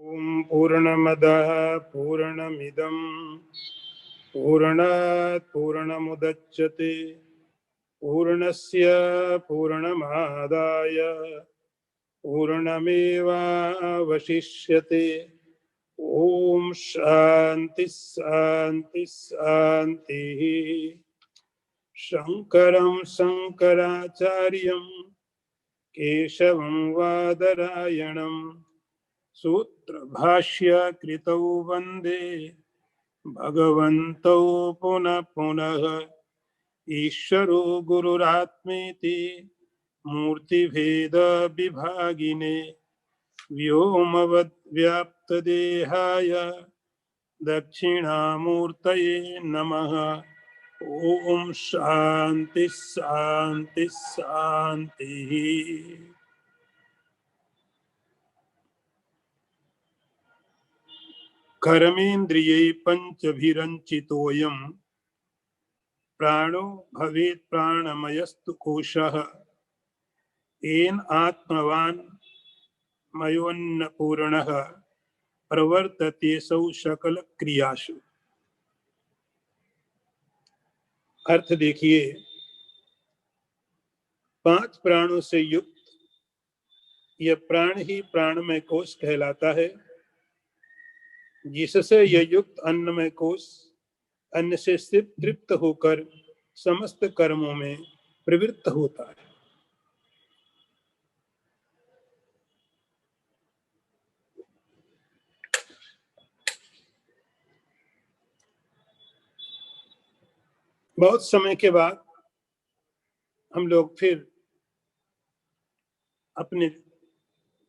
ओम पूर्णमदः पूर्णमिदं पूर्णात् पूर्णमुदच्यते पूर्णस्य पूर्णमादाय पूर्णमेवावशिष्यते। ओम शांति शांति शांति। शंकरं शंकराचार्यं केशवं वादरायणं सूत्र भाष्य कृतौ वंदे भगवन्तौ पुनः पुनः। ईश्वरो गुरुरात्मेति मूर्तिभेद विभागिने व्योमवद्व्याप्तदेहाय दक्षिणामूर्तये नमः। ओम शांति शांति शांति। कर्मेन्द्रियै पञ्चभिरञ्चितोऽयं प्राणो भवेत् प्राणमयस्तु कोशः येन आत्मवान् मयोन्नपूर्णः प्रवर्तते सौ सकल क्रियासु। अर्थ देखिए, 5 प्राणों से युक्त यह प्राण ही प्राणमय कोश कहलाता है, जिससे यह युक्त अन्नमय कोश अन्न से सिर्फ तृप्त होकर समस्त कर्मों में प्रवृत्त होता है। बहुत समय के बाद हम लोग फिर अपने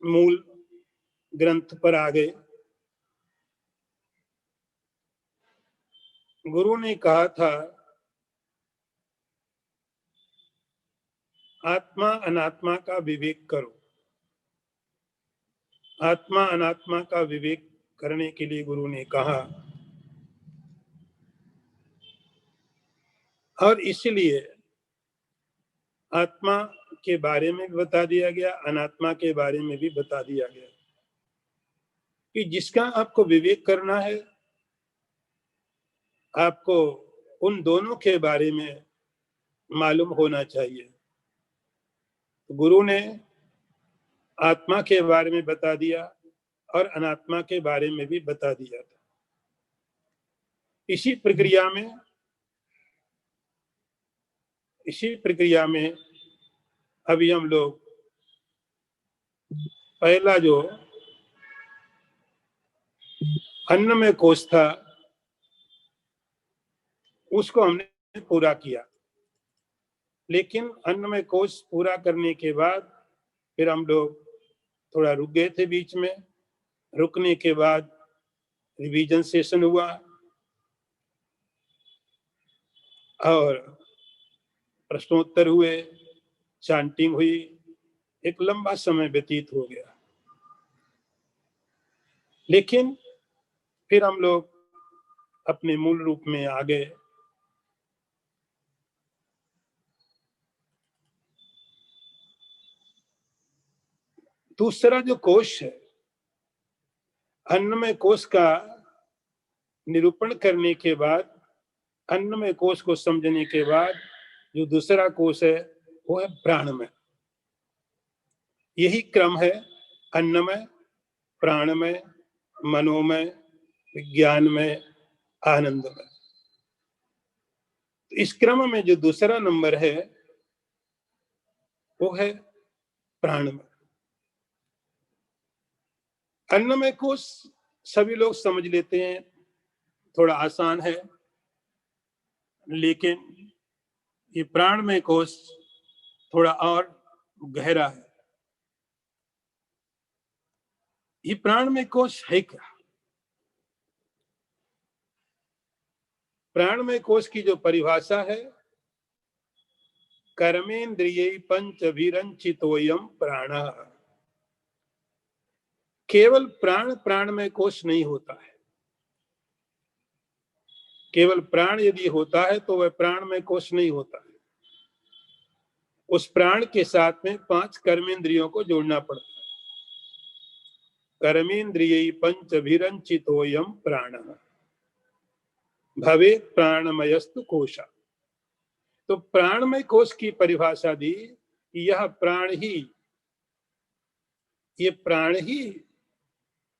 मूल ग्रंथ पर आ गए। गुरु ने कहा था, आत्मा अनात्मा का विवेक करो। आत्मा अनात्मा का विवेक करने के लिए गुरु ने कहा, और इसलिए आत्मा के बारे में भी बता दिया गया, अनात्मा के बारे में भी बता दिया गया कि जिसका आपको विवेक करना है, आपको उन दोनों के बारे में मालूम होना चाहिए। गुरु ने आत्मा के बारे में बता दिया और अनात्मा के बारे में भी बता दिया था। इसी प्रक्रिया में अभी हम लोग पहला जो अन्नमय कोश था उसको हमने पूरा किया, लेकिन अन्नमय कोश पूरा करने के बाद फिर हम लोग थोड़ा रुक गए थे बीच में। रुकने के बाद रिवीजन सेशन हुआ और प्रश्नोत्तर हुए, चांटिंग हुई, एक लंबा समय व्यतीत हो गया। लेकिन फिर हम लोग अपने मूल रूप में आ गए। दूसरा जो कोश है, अन्नमय कोश का निरूपण करने के बाद, अन्नमय कोश को समझने के बाद जो दूसरा कोश है वो है प्राणमय। यही क्रम है, अन्नमय, प्राणमय, मनोमय, विज्ञानमय, आनंदमय। इस क्रम में जो दूसरा नंबर है वो है प्राणमय। अन्नमय कोश सभी लोग समझ लेते हैं, थोड़ा आसान है, लेकिन ये प्राणमय कोश थोड़ा और गहरा है। ये प्राणमय कोश है क्या? प्राणमय कोश की जो परिभाषा है, कर्मेन्द्रिय पंचभिरंचितोयम प्राणः। केवल प्राणमय कोश नहीं होता है। केवल प्राण यदि होता है तो वह प्राणमय कोश नहीं होता है। उस प्राण के साथ में 5 कर्मेंद्रियों को जोड़ना पड़ता है। कर्मेन्द्रिय पंचभिरंचितोयम प्राण भवेत् प्राणमयस्तु कोश। तो प्राणमय कोश की परिभाषा दी, यह प्राण ही, ये प्राण ही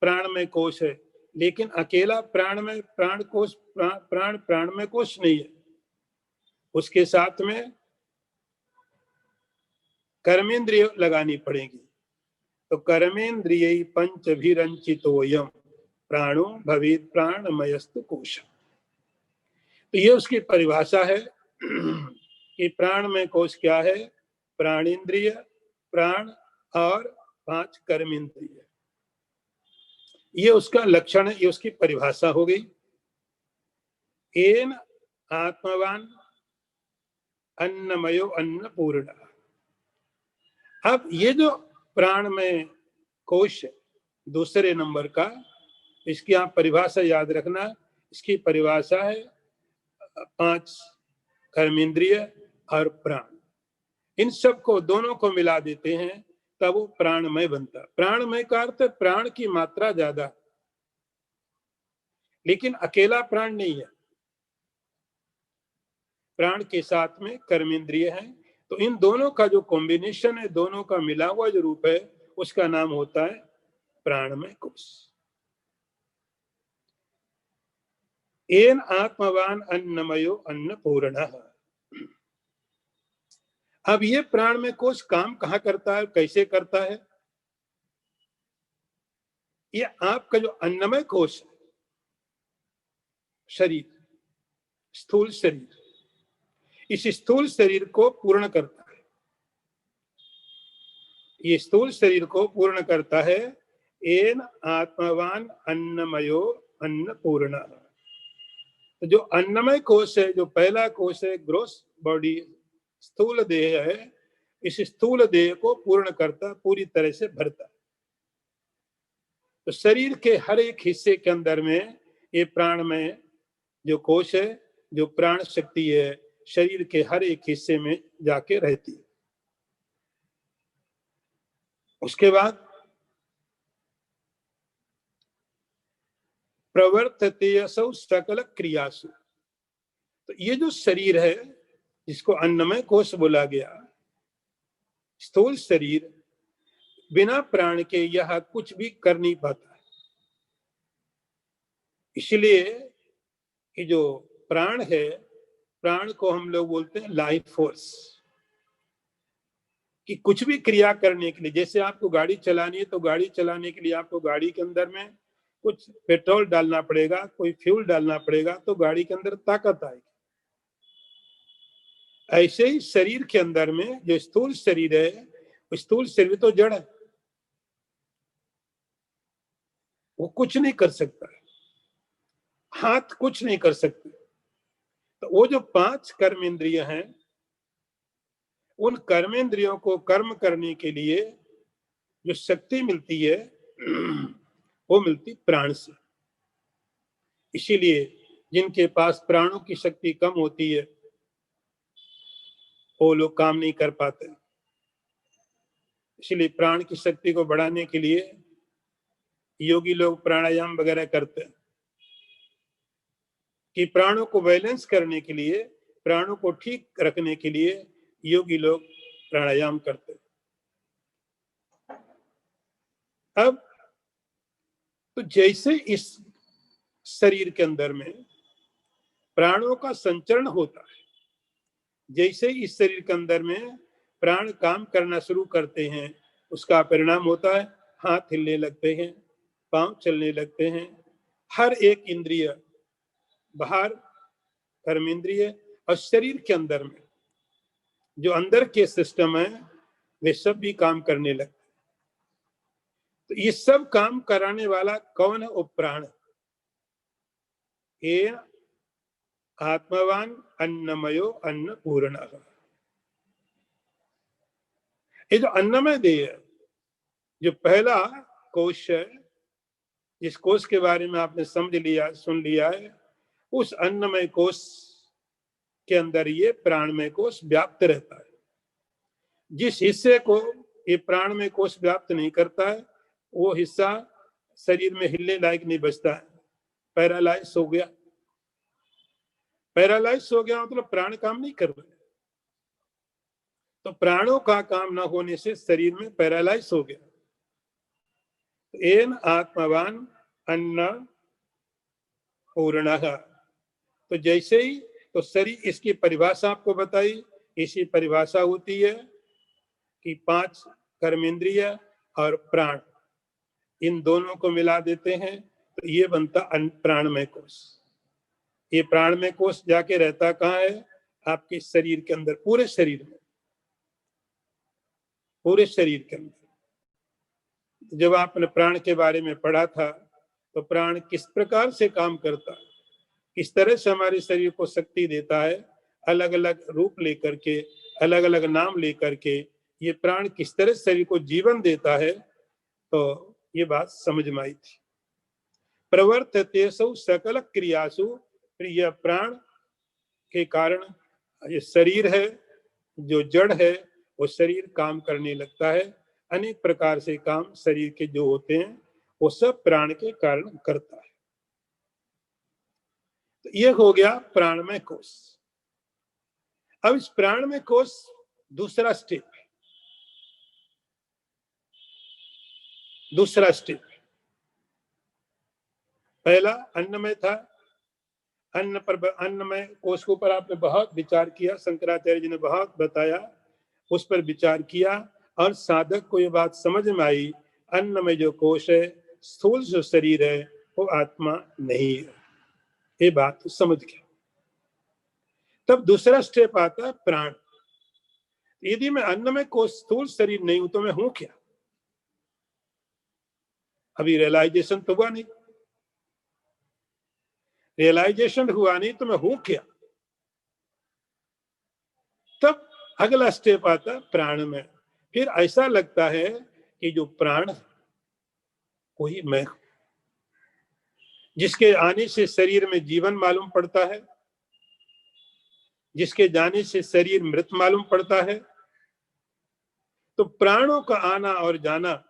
प्राणमय कोश है, लेकिन अकेला प्राणमय प्राण कोश प्राण प्राणमय कोश नहीं है, उसके साथ में कर्मेंद्रिय लगानी पड़ेगी। तो कर्मेंद्रिय पंचभिरंचितोयम प्राणो भवेत् प्राणमयस्तु कोश। तो ये उसकी परिभाषा है कि प्राणमय कोश क्या है? प्राणेंद्रिय, प्राण और 5 कर्मेंद्रिय, ये उसका लक्षण है, ये उसकी परिभाषा हो गई। एन आत्मवान अन्नमयो अन्नपूर्ण। अब ये जो प्राणमय कोश है दूसरे नंबर का, इसकी आप परिभाषा याद रखना। इसकी परिभाषा है 5 कर्मेंद्रिय और प्राण, इन सब को दोनों को मिला देते हैं तब वो प्राणमय बनता है। प्राणमय का अर्थ प्राण की मात्रा ज्यादा, लेकिन अकेला प्राण नहीं है, प्राण के साथ में कर्मेंद्रिय है। तो इन दोनों का जो कॉम्बिनेशन है, दोनों का मिला हुआ जो रूप है, उसका नाम होता है प्राणमय कोश। एन आत्मवान अन्नमयो अन्नपूर्ण। अब ये प्राणमय कोश काम कहाँ करता है, कैसे करता है? ये आपका जो अन्नमय कोश है, शरीर, स्थूल शरीर, इस स्थूल शरीर को पूर्ण करता है। ये स्थूल शरीर को पूर्ण करता है। एन आत्मवान अन्नमयो अन्नपूर्ण। तो जो अन्नमय कोश है, जो पहला कोश है, ग्रोस बॉडी, स्थूल देह है, इस स्थूल देह को पूर्ण करता, पूरी तरह से भरता। तो शरीर के हर एक हिस्से के अंदर में ये प्राणमय जो कोश है, जो प्राण शक्ति है, शरीर के हर एक हिस्से में जाके रहती है। उसके बाद प्रवर्तते असौ सकल क्रियासु। तो ये जो शरीर है, जिसको अन्नमय कोश बोला गया, स्थूल शरीर, बिना प्राण के यह कुछ भी कर नहीं पाता है। इसलिए ये जो प्राण है, प्राण को हम लोग बोलते हैं लाइफ फोर्स। कि कुछ भी क्रिया करने के लिए, जैसे आपको गाड़ी चलानी है, तो गाड़ी चलाने के लिए आपको गाड़ी के अंदर में कुछ पेट्रोल डालना पड़ेगा, कोई फ्यूल डालना पड़ेगा, तो गाड़ी के अंदर ताकत आएगी। ऐसे ही शरीर के अंदर में जो स्थूल शरीर है, स्थूल शरीर तो जड़ है, वो कुछ नहीं कर सकता, हाथ कुछ नहीं कर सकते। तो वो जो 5 कर्मेंद्रिय हैं, उन कर्मेंद्रियों को कर्म करने के लिए जो शक्ति मिलती है, वो मिलती प्राण से। इसीलिए जिनके पास प्राणों की शक्ति कम होती है, वो लोग काम नहीं कर पाते। इसलिए प्राण की शक्ति को बढ़ाने के लिए योगी लोग प्राणायाम वगैरह करते हैं, कि प्राणों को बैलेंस करने के लिए, प्राणों को ठीक रखने के लिए योगी लोग प्राणायाम करते हैं। अब तो जैसे इस शरीर के अंदर में प्राणों का संचरण होता है, जैसे इस शरीर के अंदर में प्राण काम करना शुरू करते हैं, उसका परिणाम होता है हाथ हिलने लगते हैं, पांव चलने लगते हैं, हर एक इंद्रिय बाहर कर्मेंद्रिय और शरीर के अंदर में जो अंदर के सिस्टम है, वे सब भी काम करने लगते हैं। तो ये सब काम कराने वाला कौन है? वो प्राण। ये आत्मवान अन्नमयो अन्नपूर्ण। ये जो अन्नमय देह है, जो पहला कोश है, जिस कोश के बारे में आपने समझ लिया, सुन लिया है, उस अन्नमय कोश के अंदर ये प्राणमय कोश व्याप्त रहता है। जिस हिस्से को ये प्राणमय कोश व्याप्त नहीं करता है, वो हिस्सा शरीर में हिलने लायक नहीं बचता है, पैरालाइज हो गया। पैरालाइज हो गया मतलब प्राण काम नहीं कर रहे, तो प्राणों का काम ना होने से शरीर में पैरालाइज हो गया। एन आत्मवान अन्न पूर्ण। तो जैसे ही तो शरीर, इसकी परिभाषा आपको बताई, इसी परिभाषा होती है कि 5 कर्मेंद्रिय और प्राण, इन दोनों को मिला देते हैं तो ये बनता प्राणमय कोश। ये प्राणमय कोश जाके रहता कहाँ है? आपके शरीर के अंदर, पूरे शरीर में, पूरे शरीर के अंदर। जब आपने प्राण के बारे में पढ़ा था तो प्राण किस प्रकार से काम करता है, किस तरह से हमारे शरीर को शक्ति देता है, अलग अलग रूप लेकर के, अलग अलग नाम लेकर के ये प्राण किस तरह शरीर को जीवन देता है, तो ये बात समझ में आई थी। प्रवर्ततेषु सकल क्रियासु, प्रिय प्राण के कारण ये शरीर है, जो जड़ है वो शरीर काम करने लगता है। अनेक प्रकार से काम शरीर के जो होते हैं वो सब प्राण के कारण करता है। तो ये हो गया प्राणमय कोश। अब इस प्राणमय कोश दूसरा स्टेप है, दूसरा स्टेप। पहला अन्नमय था, अन्नमय कोश के ऊपर आपने बहुत विचार किया, शंकराचार्य जी ने बहुत बताया, उस पर विचार किया और साधक को ये बात समझ में आई, अन्नमय जो कोश है, स्थूल जो शरीर है वो आत्मा नहीं है। ये बात समझ गया। तब दूसरा स्टेप आता है प्राण। यदि मैं अन्नमय कोश स्थूल शरीर नहीं हूं तो मैं हूं क्या? अभी रियलाइजेशन तो हुआ नहीं, रियलाइजेशन हुआ नहीं तो मैं हूं क्या? तब अगला स्टेप आता प्राण में। फिर ऐसा लगता है कि जो प्राण कोई मैं हूं, जिसके आने से शरीर में जीवन मालूम पड़ता है, जिसके जाने से शरीर मृत मालूम पड़ता है। तो प्राणों का आना और जाना,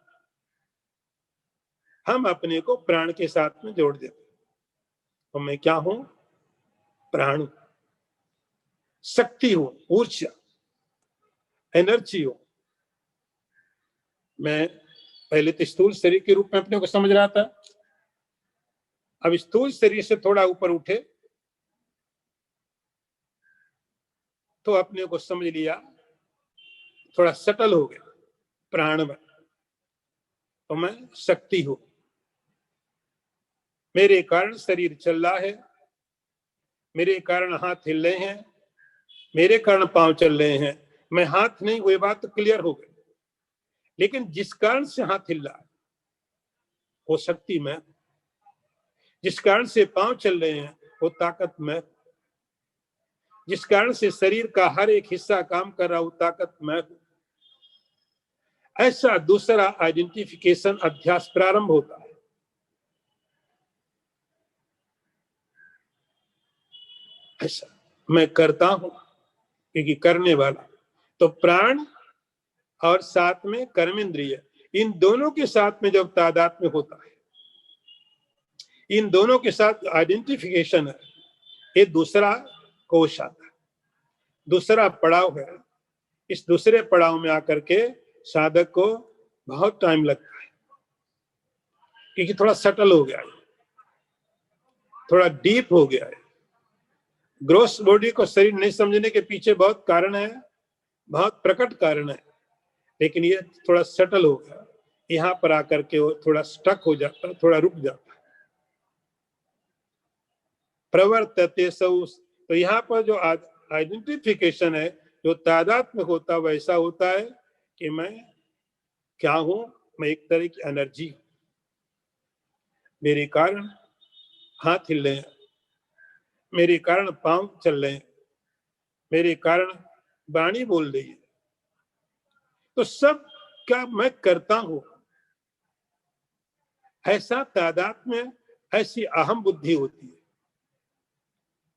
हम अपने को प्राण के साथ में जोड़ देते। तो मैं क्या हूं? प्राण, शक्ति हो, ऊर्जा, एनर्जी हो। मैं पहले तो स्थूल शरीर के रूप में अपने को समझ रहा था, अब स्थूल शरीर से थोड़ा ऊपर उठे तो अपने को समझ लिया, थोड़ा सटल हो गया प्राण में। तो मैं शक्ति हूं, मेरे कारण शरीर चल रहा है, मेरे कारण हाथ हिल रहे हैं, मेरे कारण पांव चल रहे हैं। मैं हाथ नहीं, वो बात तो क्लियर हो गई, लेकिन जिस कारण से हाथ हिल रहा है वो शक्ति में, जिस कारण से पांव चल रहे हैं वो ताकत में, जिस कारण से शरीर का हर एक हिस्सा काम कर रहा, वो ताकत में। ऐसा दूसरा आइडेंटिफिकेशन अध्यास प्रारंभ होता है। ऐसा मैं करता हूं, क्योंकि करने वाला। तो प्राण और साथ में कर्मेंद्रिय, इन दोनों के साथ में जब तादात्म्य होता है, इन दोनों के साथ आइडेंटिफिकेशन है, ये दूसरा कोश आता है, दूसरा पड़ाव है। इस दूसरे पड़ाव में आकर के साधक को बहुत टाइम लगता है, क्योंकि थोड़ा सटल हो गया है, थोड़ा डीप हो गया है। ग्रॉस बॉडी को शरीर नहीं समझने के पीछे बहुत कारण है, बहुत प्रकट कारण है, लेकिन ये थोड़ा सटल हो गया, यहाँ पर आकर के वो थोड़ा स्टक हो जाता है, थोड़ा रुक जाता है। प्रवर्तते सौ, तो यहाँ पर जो आइडेंटिफिकेशन है, जो तादात्म्य होता वैसा होता है कि मैं क्या हूं? मैं एक तरह की एनर्जी, मेरे कारण हाथ हिल रहे हैं, मेरे कारण पांव चल रहे हैं, मेरे कारण वाणी बोल रही है। तो सब क्या मैं करता हूं, ऐसा तादात्म्य, ऐसी अहम बुद्धि होती है।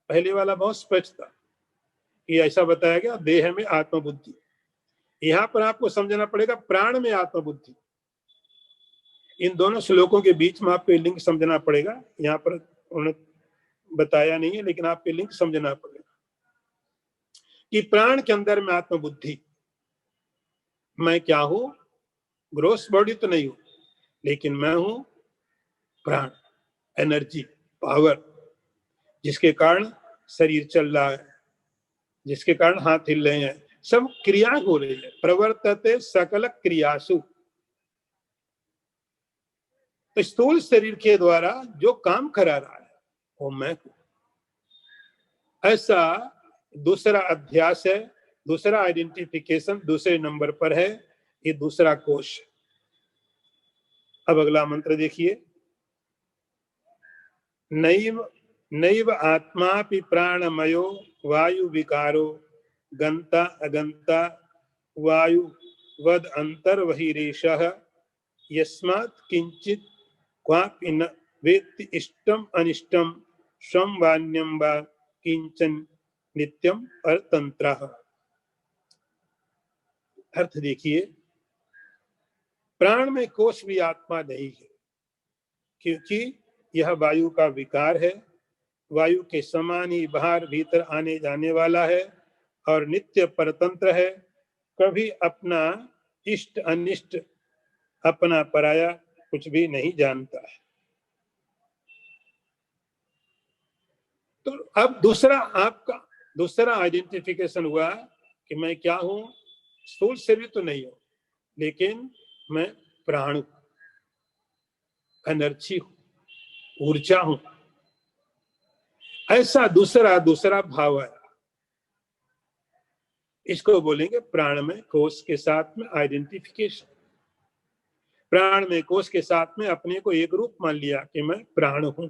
पहले वाला बहुत स्पष्ट था, ये ऐसा बताया गया देह में आत्मबुद्धि। यहां पर आपको समझना पड़ेगा प्राण में आत्मबुद्धि। इन दोनों श्लोकों के बीच में आपको लिंक समझना पड़ेगा, यहाँ पर उन्होंने बताया नहीं है लेकिन आपको लिंक समझना पड़ेगा कि प्राण के अंदर में आत्मबुद्धि, मैं क्या हूं, ग्रोस बॉडी तो नहीं हूं लेकिन मैं हूं प्राण, एनर्जी, पावर, जिसके कारण शरीर चल रहा है, जिसके कारण हाथ हिल रहे हैं, सब क्रिया हो रही है। प्रवर्तते सकल क्रियासु, तो स्थूल शरीर के द्वारा जो काम करा रहा है वो मैं हूं। ऐसा दूसरा अध्यास है, दूसरा आइडेंटिफिकेशन दूसरे नंबर पर है, ये दूसरा कोश। अब अगला मंत्र देखिए, नैव नैव आत्मापि प्राणमयो वायु विकारो गंता अगंता वायु वद अंतर्बहिरेशः यस्मात् किंचित क्वापि न वेत्ति इष्टम अनिष्टम स्वं वान्यम वा किंचन नित्यम परतंत्रः। अर्थ देखिए, प्राण में कोश भी आत्मा नहीं है, क्योंकि यह वायु का विकार है, वायु के समान ही बाहर भीतर आने जाने वाला है और नित्य परतंत्र है, कभी अपना इष्ट अनिष्ट, अपना पराया कुछ भी नहीं जानता है। तो अब दूसरा आइडेंटिफिकेशन हुआ कि मैं क्या हूं, स्थूल शरीर तो नहीं हूं लेकिन मैं प्राण हूं, एनर्जी हूं, ऊर्जा हूं। ऐसा दूसरा भाव है, इसको बोलेंगे प्राण में कोश के साथ में आइडेंटिफिकेशन। प्राण में कोश के साथ में अपने को एक रूप मान लिया कि मैं प्राण हूं।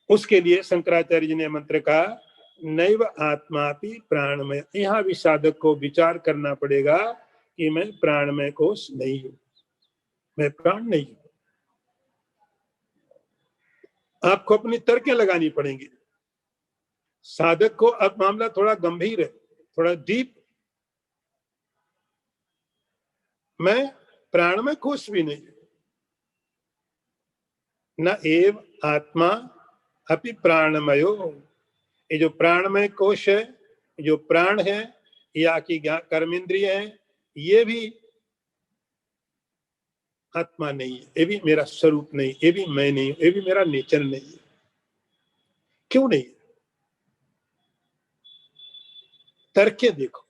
उसके लिए शंकराचार्य जी ने मंत्र कहा, नैव आत्मापि प्राणमय। यहां भी साधक को विचार करना पड़ेगा कि मैं प्राणमय कोश नहीं हूं, मैं प्राण नहीं हूं। आपको अपनी तर्कें लगानी पड़ेंगी। साधक को अब मामला थोड़ा गंभीर है, थोड़ा डीप। मैं प्राणमय कोश भी नहीं, न एव आत्मा अपि प्राणमयो। ये जो प्राणमय कोश है, जो प्राण है या कि कर्मेंद्रिय है, ये भी आत्मा नहीं है, ये भी मेरा स्वरूप नहीं, ये भी मैं नहीं, ये भी मेरा नेचर नहीं है। क्यों नहीं? तर्क देखो,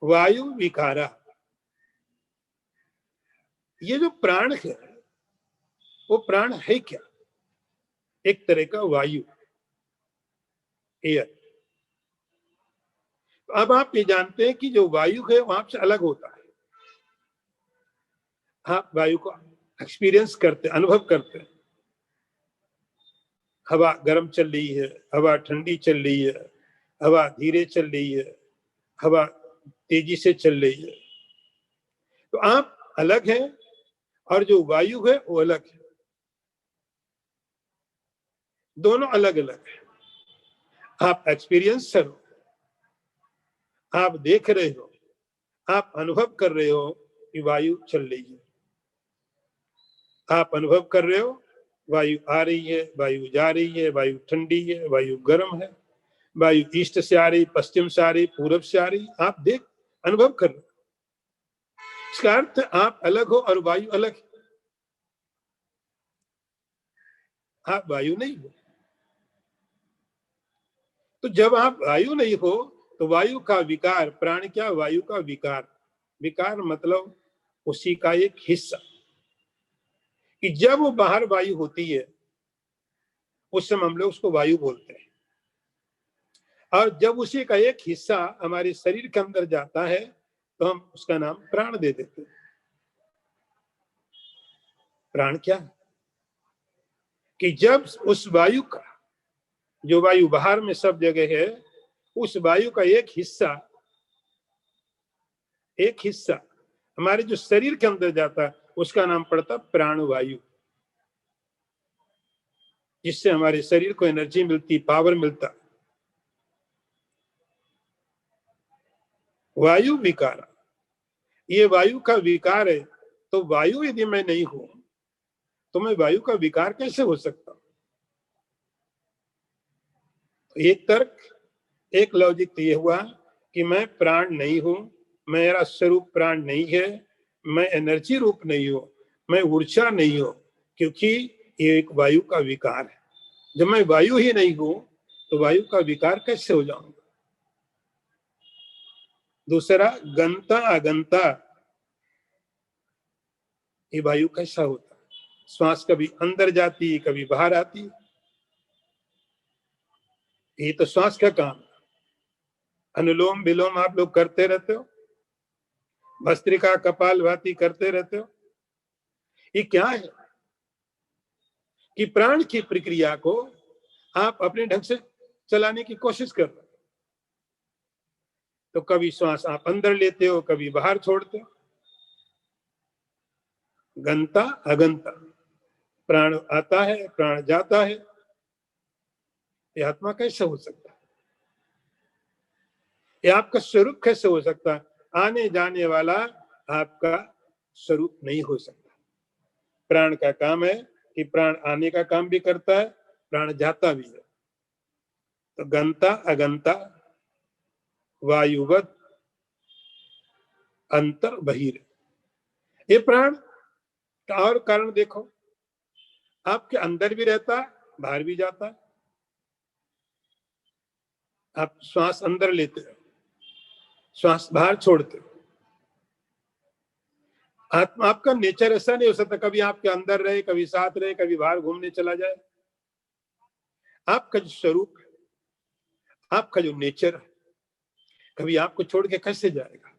वायु विकारा, ये जो प्राण है वो प्राण है क्या? एक तरह का वायु, एयर। अब आप ये जानते हैं कि जो वायु है वहां से अलग होता है। आप वायु को एक्सपीरियंस करते, अनुभव करते हैं। हवा गर्म चल रही है, हवा ठंडी चल रही है, हवा धीरे चल रही है, हवा तेजी से चल रही है। तो आप अलग हैं और जो वायु है वो अलग है, दोनों अलग अलग है। आप एक्सपीरियंसर हो, आप देख रहे हो, आप अनुभव कर रहे हो कि वायु चल रही है। आप अनुभव कर रहे हो वायु आ रही है, वायु जा रही है, वायु ठंडी है, वायु गर्म है, वायु ईस्ट से आ रही, पश्चिम से आ रही, पूरब से आ रही, आप देख अनुभव कर रहे हो। इसका अर्थ आप अलग हो और वायु अलग है। आप वायु नहीं हो। तो जब आप वायु नहीं हो तो वायु का विकार, प्राण क्या, वायु का विकार। विकार मतलब उसी का एक हिस्सा, कि जब वो बाहर वायु होती है उस समय हम लोग उसको वायु बोलते हैं, और जब उसी का एक हिस्सा हमारे शरीर के अंदर जाता है तो हम उसका नाम प्राण दे देते हैं। प्राण क्या है? कि जब उस वायु का, जो वायु बाहर में सब जगह है, उस वायु का एक हिस्सा हमारे जो शरीर के अंदर जाता है उसका नाम पड़ता प्राण वायु, जिससे हमारे शरीर को एनर्जी मिलती, पावर मिलता। वायु विकारा, ये वायु का विकार है, तो वायु यदि मैं नहीं हूं तो मैं वायु का विकार कैसे हो सकता हूं? तो एक तर्क, एक लॉजिक तो ये हुआ कि मैं प्राण नहीं हूं, मेरा स्वरूप प्राण नहीं है, मैं एनर्जी रूप नहीं हूं, मैं ऊर्जा नहीं हूं, क्योंकि ये एक वायु का विकार है। जब मैं वायु ही नहीं हूं तो वायु का विकार कैसे हो जाऊंगा? दूसरा, गंता अगंता, ये वायु कैसा होता है? श्वास कभी अंदर जाती, कभी बाहर आती, ये तो श्वास का काम। अनुलोम विलोम आप लोग करते रहते हो, भस्त्रिका कपालभाति करते रहते हो, ये क्या है कि प्राण की प्रक्रिया को आप अपने ढंग से चलाने की कोशिश कर रहे हो। तो कभी श्वास आप अंदर लेते हो, कभी बाहर छोड़ते हो। गंता अगंता, प्राण आता है, प्राण जाता है, ये आत्मा कैसे हो सकता है? ये आपका स्वरूप कैसे हो सकता है? आने जाने वाला आपका स्वरूप नहीं हो सकता। प्राण का काम है कि प्राण आने का काम भी करता है, प्राण जाता भी है। तो गंता अगंता वायुवत अंतर बहिर, ये प्राण का और कारण देखो, आपके अंदर भी रहता है, बाहर भी जाता है। आप श्वास अंदर लेते हो, श्वास बाहर छोड़ते हो। आत्मा, आपका नेचर ऐसा नहीं हो सकता कभी आपके अंदर रहे, कभी साथ रहे, कभी बाहर घूमने चला जाए। आपका जो स्वरूप है, आपका जो नेचर है, कभी आपको छोड़ के कैसे जाएगा?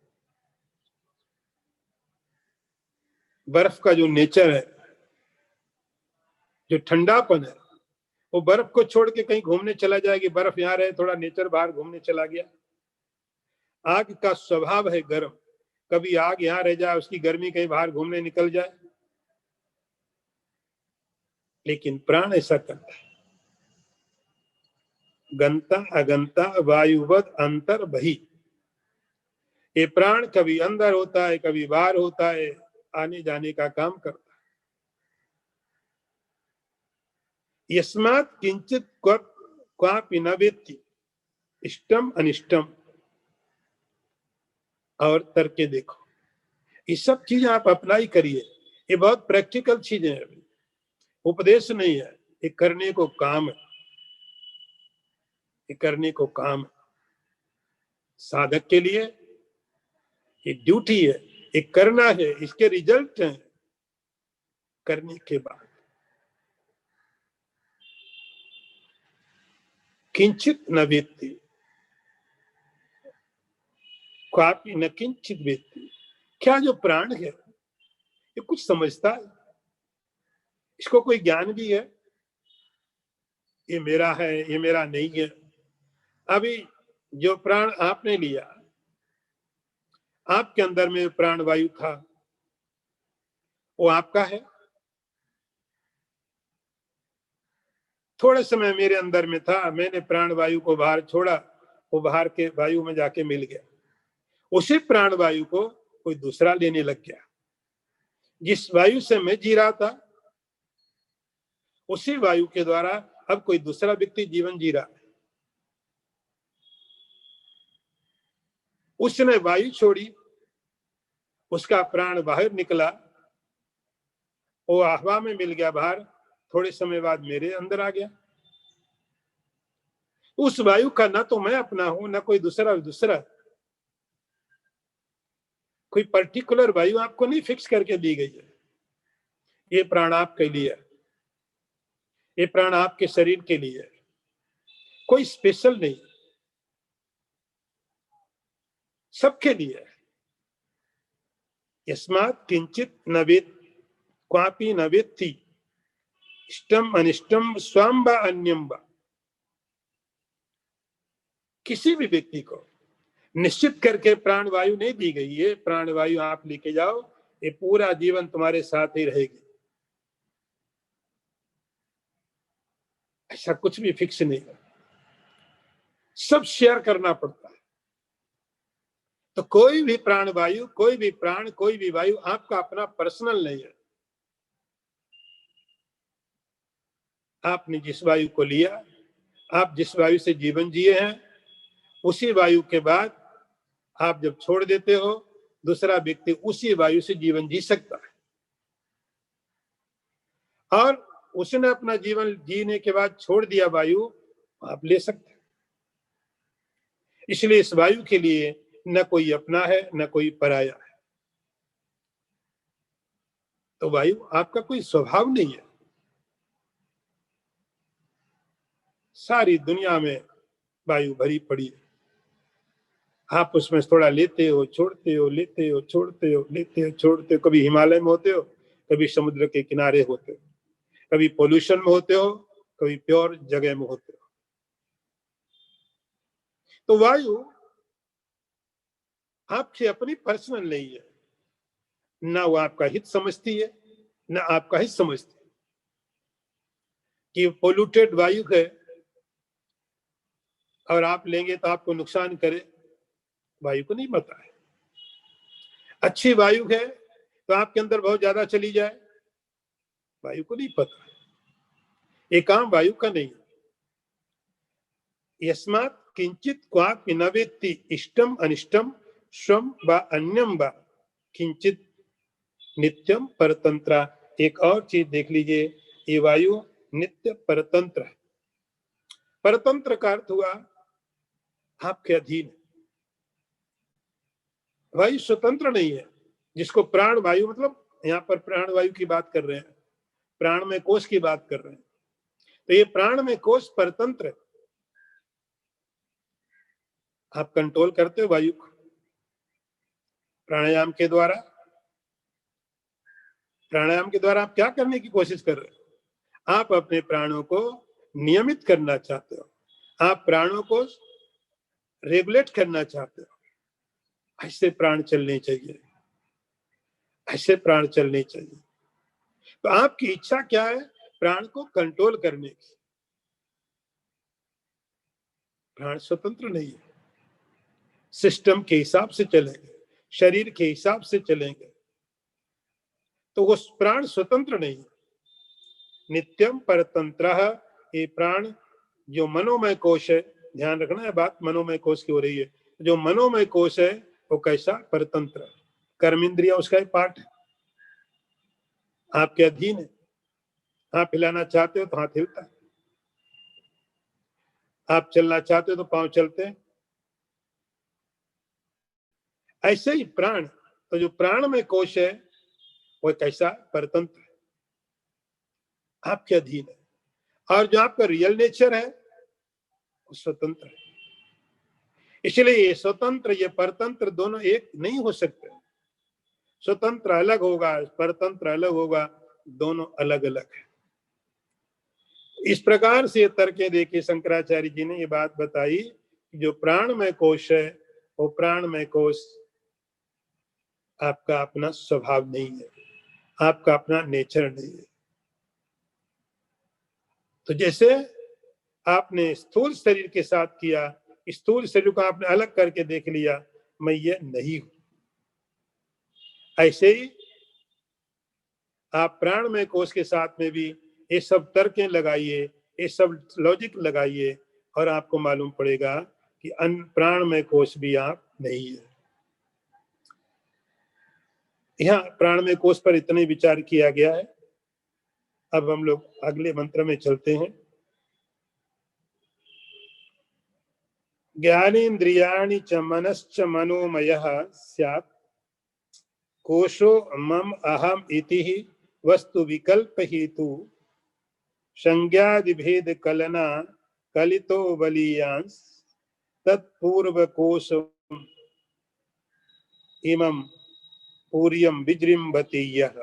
बर्फ का जो नेचर है, जो ठंडापन है, वो बर्फ को छोड़ के कहीं घूमने चला जाएगी। बर्फ यहाँ रहे, थोड़ा नेचर बाहर घूमने चला गया। आग का स्वभाव है गर्म, कभी आग यहाँ रह जाए, उसकी गर्मी कहीं बाहर घूमने निकल जाए। लेकिन प्राण ऐसा करता है। गंता अगंता वायुवद अंतर बही, ये प्राण कभी अंदर होता है, कभी बाहर होता है, आने जाने का काम करता है। यस्मात् किंचित क्वापि न वेत्ति इष्टम अनिष्टम। और तर्क देखो, ये सब चीजें आप अप्लाई करिए, ये बहुत प्रैक्टिकल चीजें हैं, उपदेश नहीं है, ये करने को काम है, ये करने को काम है। साधक के लिए ये ड्यूटी है, ये करना है, इसके रिजल्ट हैं करने के बाद। किंचित न वेत्ति क्वापि न किंचित वेत्ति, क्या जो प्राण है ये कुछ समझता है? इसको कोई ज्ञान भी है? ये मेरा है, ये मेरा नहीं है? अभी जो प्राण आपने लिया, आपके अंदर में प्राण वायु था, वो आपका है? थोड़े समय मेरे अंदर में था, मैंने प्राण वायु को बाहर छोड़ा, वो बाहर के वायु में जाके मिल गया। उसी प्राण वायु को कोई दूसरा लेने लग गया। जिस वायु से मैं जी रहा था, उसी वायु के द्वारा अब कोई दूसरा व्यक्ति जीवन जी रहा है। उसने वायु छोड़ी, उसका प्राण बाहर निकला, वो हवा में मिल गया बाहर, थोड़े समय बाद मेरे अंदर आ गया। उस वायु का ना तो मैं अपना हूं, ना कोई दूसरा। कोई पर्टिकुलर वायु आपको नहीं फिक्स करके दी गई है। ये प्राण आपके लिए है, ये प्राण आपके शरीर के लिए है, कोई स्पेशल नहीं, सबके लिए है। यस्मात् किंचित न वेत्ति क्वापि न वेत्ति इष्टम अनिष्टम स्वयं व अन्यम व। किसी भी व्यक्ति को निश्चित करके प्राण वायु नहीं दी गई है, प्राण वायु आप लेके जाओ, ये पूरा जीवन तुम्हारे साथ ही रहेगी, ऐसा कुछ भी फिक्स नहीं है। सब शेयर करना पड़ता है। तो कोई भी प्राण वायु, कोई भी प्राण, कोई भी वायु आपका अपना पर्सनल नहीं है। आपने जिस वायु को लिया, आप जिस वायु से जीवन जिए हैं, उसी वायु के बाद आप जब छोड़ देते हो, दूसरा व्यक्ति उसी वायु से जीवन जी सकता है, और उसने अपना जीवन जीने के बाद छोड़ दिया वायु, आप ले सकते हैं। इसलिए इस वायु के लिए न कोई अपना है, न कोई पराया है। तो वायु आपका कोई स्वभाव नहीं है। सारी दुनिया में वायु भरी पड़ी है, आप उसमें थोड़ा लेते हो, छोड़ते हो, लेते हो, छोड़ते हो, लेते हो, छोड़ते हो। कभी हिमालय में होते हो, कभी समुद्र के किनारे होते हो, कभी पोल्यूशन में होते हो, कभी प्योर जगह में होते हो। तो वायु आपकी अपनी पर्सनल नहीं है, ना वो आपका हित समझती है, ना आपका हित समझती है। कि पोल्यूटेड वायु है और आप लेंगे तो आपको नुकसान करे, वायु को नहीं पता है। अच्छी वायु है तो आपके अंदर बहुत ज्यादा चली जाए, वायु को नहीं पता है। ये काम वायु का नहीं है। यस्मात् किंचित क्वापि न वेत्ति इष्टम अनिष्टम स्वम व अन्यम व किंचित नित्यम परतंत्र। एक और चीज देख लीजिए, ये वायु नित्य परतंत्र है। परतंत्र का अर्थ हुआ आपके अधीन। वायु स्वतंत्र नहीं है, जिसको प्राण वायु, मतलब यहाँ पर प्राण वायु की बात कर रहे हैं, प्राण में कोश की बात कर रहे हैं। तो ये प्राण में कोश परतंत्र है। आप कंट्रोल करते हो वायु को प्राणायाम के द्वारा। प्राणायाम के द्वारा आप क्या करने की कोशिश कर रहे हो? आप अपने प्राणों को नियमित करना चाहते हो, आप प्राणों को रेगुलेट करना चाहते हो। ऐसे प्राण चलने चाहिए, ऐसे प्राण चलने चाहिए। तो आपकी इच्छा क्या है? प्राण को कंट्रोल करने की। प्राण स्वतंत्र नहीं है, सिस्टम के हिसाब से चलेंगे, शरीर के हिसाब से चलेंगे, तो वो प्राण स्वतंत्र नहीं है। नित्यम परतंत्र। ये प्राण जो मनोमय कोश है, ध्यान रखना है बात, मनोमय कोश की हो रही है। जो मनोमय कोश है वो कैसा? परतंत्र। कर्म इंद्रिया उसका एक पार्ट है, आपके अधीन है। आप हिलाना चाहते हो तो हाथ हिलता है, आप चलना चाहते हो तो पांव चलते हैं। ऐसे ही प्राण, तो जो प्राण में कोश है वो कैसा? परतंत्र है, आपके अधीन है। और जो आपका रियल नेचर है वो स्वतंत्र है। इसलिए ये स्वतंत्र, ये परतंत्र दोनों एक नहीं हो सकते। स्वतंत्र अलग होगा, परतंत्र अलग होगा, दोनों अलग अलग है। इस प्रकार से तर्क देखिए, शंकराचार्य जी ने ये बात बताई कि जो प्राणमय कोश है वो प्राणमय कोश आपका अपना स्वभाव नहीं है, आपका अपना नेचर नहीं है। तो जैसे आपने स्थूल शरीर के साथ किया, स्थूल शरीर को आपने अलग करके देख लिया, मैं ये नहीं हूं। ऐसे ही आप प्राणमय कोश के साथ में भी ये सब तर्कें लगाइए, ये सब लॉजिक लगाइए, और आपको मालूम पड़ेगा कि प्राणमय कोश भी आप नहीं है। यहाँ प्राणमय कोश पर इतने विचार किया गया है। अब हम लोग अगले मंत्र में चलते हैं। ज्ञानेन्द्रियाणि च मनश्च मनोमयः स्यात् कोशो मम अहम इति वस्तु विकल्प हेतु संज्ञादि भेद कलना कलितो बलीयांश तत्पूर्व कोश इमं पूर्यम विजृंभति यः।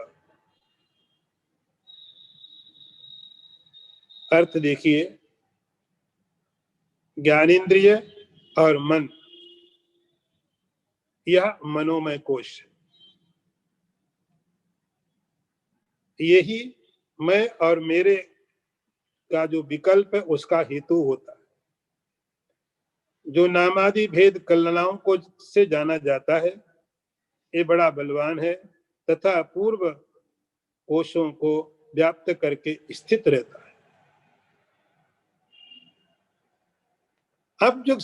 अर्थ देखिए, ज्ञानेन्द्रिय और मन, यह मनोमय कोश, यही मैं और मेरे का जो विकल्प है उसका हेतु होता है। जो नामादि भेद कलनाओं को से जाना जाता है, ये बड़ा बलवान है तथा पूर्व कोशों को व्याप्त करके स्थित रहता है। अब जो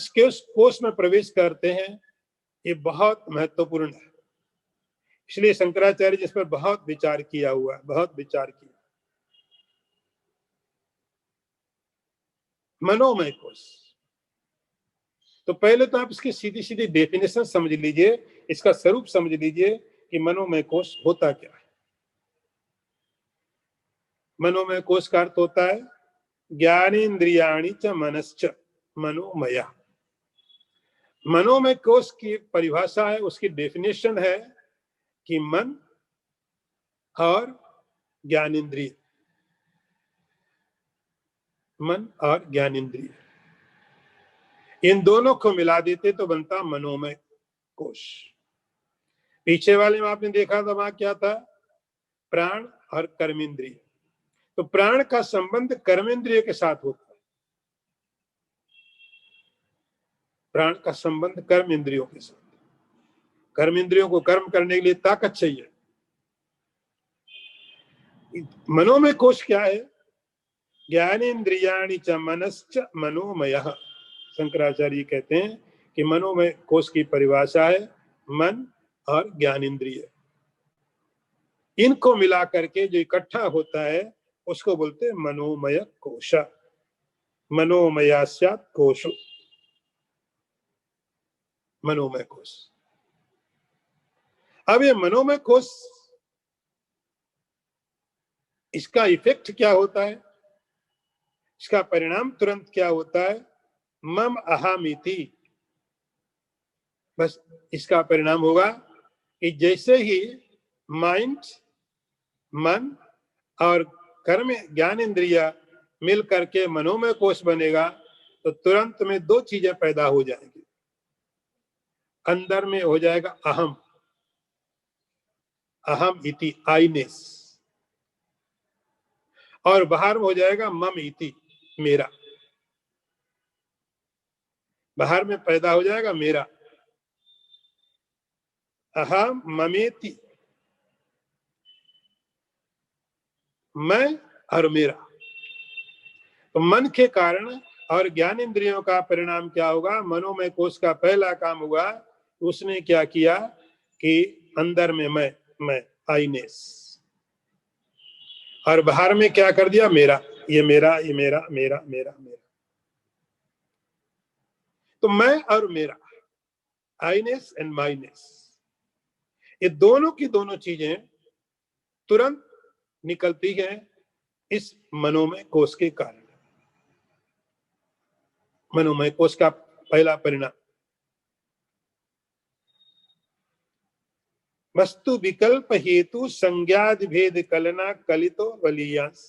कोश में प्रवेश करते हैं ये बहुत महत्वपूर्ण है, इसलिए शंकराचार्य जिस पर बहुत विचार किया हुआ, बहुत विचार किया। मनोमय कोश, तो पहले तो आप इसकी सीधी सीधी डेफिनेशन समझ लीजिए, इसका स्वरूप समझ लीजिए कि मनोमय कोश होता क्या है। मनोमय कोश का अर्थ होता है ज्ञानेन्द्रियाणि च मनश्च मनोमय। मनोमय कोश की परिभाषा है, उसकी डेफिनेशन है कि मन और ज्ञानेन्द्रिय, मन और ज्ञानेन्द्रिय, इन दोनों को मिला देते तो बनता मनोमय कोश। पीछे वाले में आपने देखा था वहां क्या था, प्राण और कर्मेंद्रिय। तो प्राण का संबंध कर्मेंद्रिय के साथ होता है, प्राण का संबंध कर्म इंद्रियों के साथ। कर्म इंद्रियों को कर्म करने के लिए ताकत चाहिए। मनोमय कोश क्या है, ज्ञानेन्द्रियाणि च मनश्च मनोमयः। शंकराचार्य कहते हैं कि मनोमय कोश की परिभाषा है मन और ज्ञानेन्द्रिय, इनको मिला करके जो इकट्ठा होता है उसको बोलते हैं मनोमय कोश। मनोमयास्यात् कोशो, मनोमय कोश। अब ये मनोमय कोश, इसका इफेक्ट क्या होता है, इसका परिणाम तुरंत क्या होता है, मम अहमिति। बस इसका परिणाम होगा कि जैसे ही माइंड, मन और कर्म ज्ञान इंद्रिया मिल करके मनोमय कोश बनेगा तो तुरंत में दो चीजें पैदा हो जाएंगी। अंदर में हो जाएगा अहम, अहम इति आईनेस, और बाहर में हो जाएगा मम इति मेरा, बाहर में पैदा हो जाएगा मेरा, अहम ममेति, मैं और मेरा। तो मन के कारण और ज्ञान इंद्रियों का परिणाम क्या होगा, मनोमय कोश का पहला काम हुआ, उसने क्या किया कि अंदर में मैं आईनेस, और बाहर में क्या कर दिया, मेरा, ये मेरा, ये मेरा, मेरा मेरा मेरा। तो मैं और मेरा, आईनेस एंड माइनेस, ये दोनों की दोनों चीजें तुरंत निकलती है इस मनोमय कोश के कारण। मनोमय कोश का पहला परिणाम वस्तु विकल्प हेतु संज्ञादि भेद कलना कलितो बलियांस।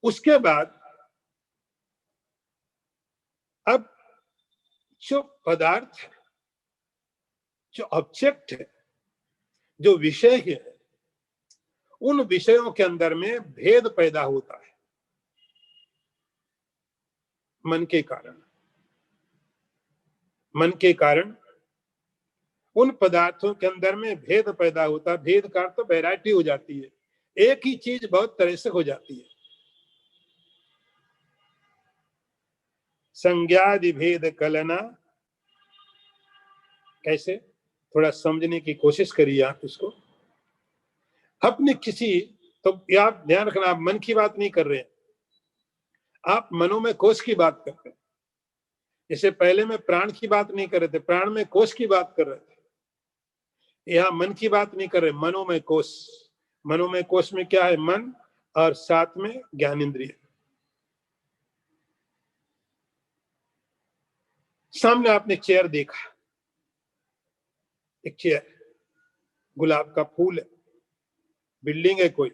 उसके बाद अब जो पदार्थ, जो ऑब्जेक्ट है, जो विषय है, उन विषयों के अंदर में भेद पैदा होता है मन के कारण। मन के कारण उन पदार्थों के अंदर में भेद पैदा होता है। भेद का तो वैरायटी हो जाती है, एक ही चीज बहुत तरह से हो जाती है। संज्ञादि भेद कलना, कैसे, थोड़ा समझने की कोशिश करिए आप इसको। अपने किसी, तो आप ध्यान रखना, आप मन की बात नहीं कर रहे हैं, आप मनोमय कोश की बात कर रहे हैं। जैसे पहले में प्राण की बात नहीं कर रहे थे, प्राण में कोश की बात कर रहे थे, यहाँ मन की बात नहीं कर रहे, मनोमय कोश। मनोमय कोश में क्या है, मन और साथ में ज्ञानेंद्रिय। सामने आपने चेयर देखा, एक चेयर, गुलाब का फूल है, बिल्डिंग है, कोई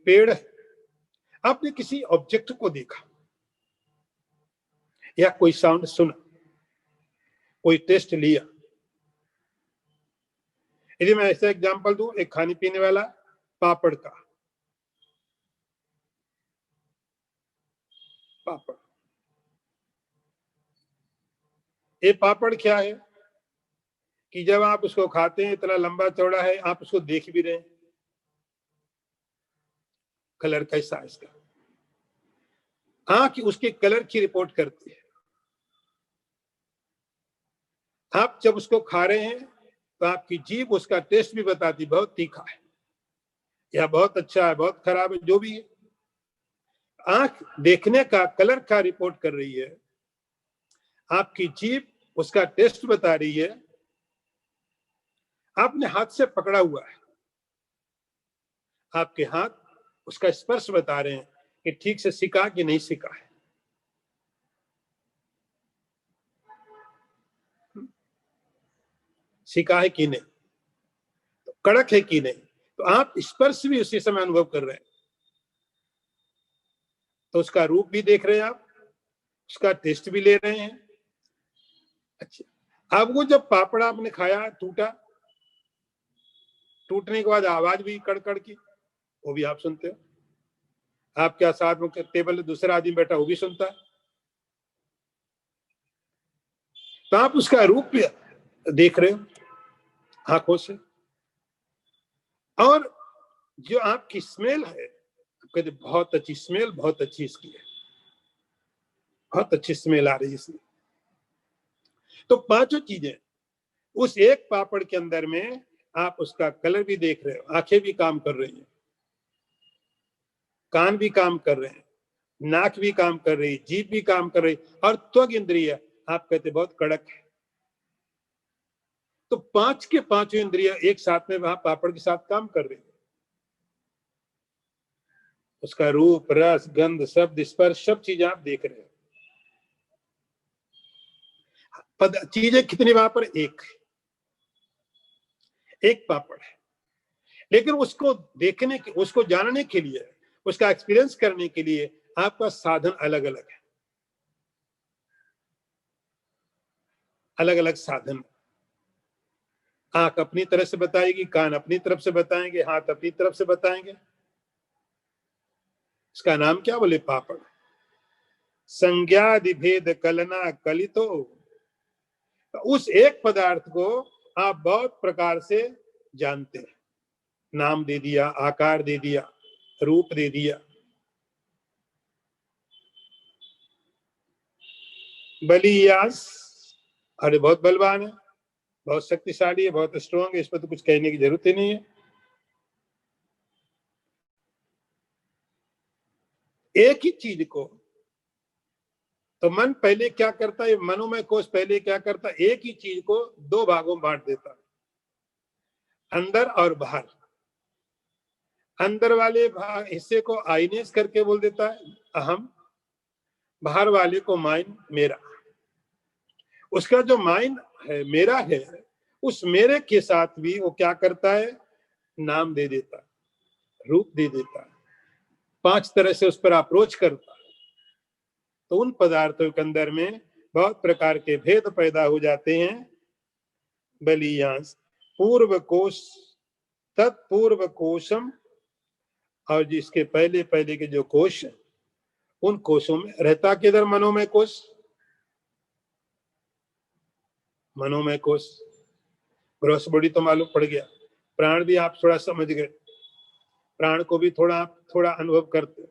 पेड़ है, आपने किसी ऑब्जेक्ट को देखा या कोई साउंड सुना, कोई टेस्ट लिया। यदि मैं ऐसा एग्जांपल दूं, एक खाने पीने वाला पापड़ का, पापड़। ये पापड़ क्या है कि जब आप उसको खाते हैं, इतना लंबा चौड़ा है, आप उसको देख भी रहे हैं, कलर कैसा है इसका, आंख उसके कलर की रिपोर्ट करती है। आप जब उसको खा रहे हैं तो आपकी जीभ उसका टेस्ट भी बताती, बहुत तीखा है या बहुत अच्छा है, बहुत खराब है, जो भी है। आंख देखने का, कलर का रिपोर्ट कर रही है, आपकी जीभ उसका टेस्ट बता रही है, आपने हाथ से पकड़ा हुआ है, आपके हाथ उसका स्पर्श बता रहे हैं कि ठीक से सिका कि नहीं सिका है। सिका है कि नहीं, तो कड़क है कि नहीं, तो आप स्पर्श भी उसी समय अनुभव कर रहे हैं। तो उसका रूप भी देख रहे हैं आप, उसका टेस्ट भी ले रहे हैं। अच्छा, अब वो जब पापड़ आपने खाया, टूटा, टूटने के बाद आवाज भी कड़कड़ की, वो भी आप सुनते हो। आपके साथ में टेबल में दूसरा आदमी बैठा, वो भी सुनता है। तो आप उसका रूप भी देख रहे हो आंखों से, और जो आपकी स्मेल है, कहते बहुत अच्छी स्मेल, बहुत अच्छी इसकी है, बहुत अच्छी स्मेल आ रही है इसमें। तो पांचों चीजें उस एक पापड़ के अंदर में, आप उसका कलर भी देख रहे हो, आंखें भी काम कर रही हैं, कान भी काम कर रहे हैं, नाक भी काम कर रही, जीभ भी काम कर रही, और त्वग इंद्रिय आप कहते बहुत कड़क है। तो पांच के पांचों इंद्रिय एक साथ में वहां पापड़ के साथ काम कर रही है। उसका रूप, रस, गंध, शब्द, स्पर्श, सब चीजें आप देख रहे हो। चीजें कितनी वहां पर? एक पापड़ है, लेकिन उसको देखने के, उसको जानने के लिए, उसका एक्सपीरियंस करने के लिए आपका साधन अलग अलग है, अलग अलग साधन। आंख अपनी तरफ से बताएगी, कान अपनी तरफ से बताएंगे, हाथ अपनी तरफ से बताएंगे। इसका नाम क्या बोले? पापड़। संज्ञादि भेद कलना कलितो, उस एक पदार्थ को आप बहुत प्रकार से जानते हैं, नाम दे दिया, आकार दे दिया, रूप दे दिया। बलियास, अरे बहुत बलवान है, बहुत शक्तिशाली है, बहुत स्ट्रॉन्ग है, इस पर तो कुछ कहने की जरूरत ही नहीं है। एक ही चीज को तो मन पहले क्या करता है, मनोमय कोश पहले क्या करता, एक ही चीज को दो भागों में बांट देता, अंदर और बाहर। अंदर वाले भाग हिस्से को आइनेस करके बोल देता है अहम, बाहर वाले को माइंड, मेरा। उसका जो माइंड है, मेरा है, उस मेरे के साथ भी वो क्या करता है, नाम दे देता है, रूप दे देता है, पांच तरह से उस पर अप्रोच करता है। तो उन पदार्थों के अंदर में बहुत प्रकार के भेद पैदा हो जाते हैं। बलियांश पूर्व कोश, तत्पूर्व कोशम, और जिसके पहले पहले के जो कोश है, उन कोशों में रहता किधर? मनोमय कोश। मनोमय कोश, ग्रॉस बॉडी तो मालूम पड़ गया, प्राण भी आप थोड़ा समझ गए, प्राण को भी थोड़ा थोड़ा अनुभव करते।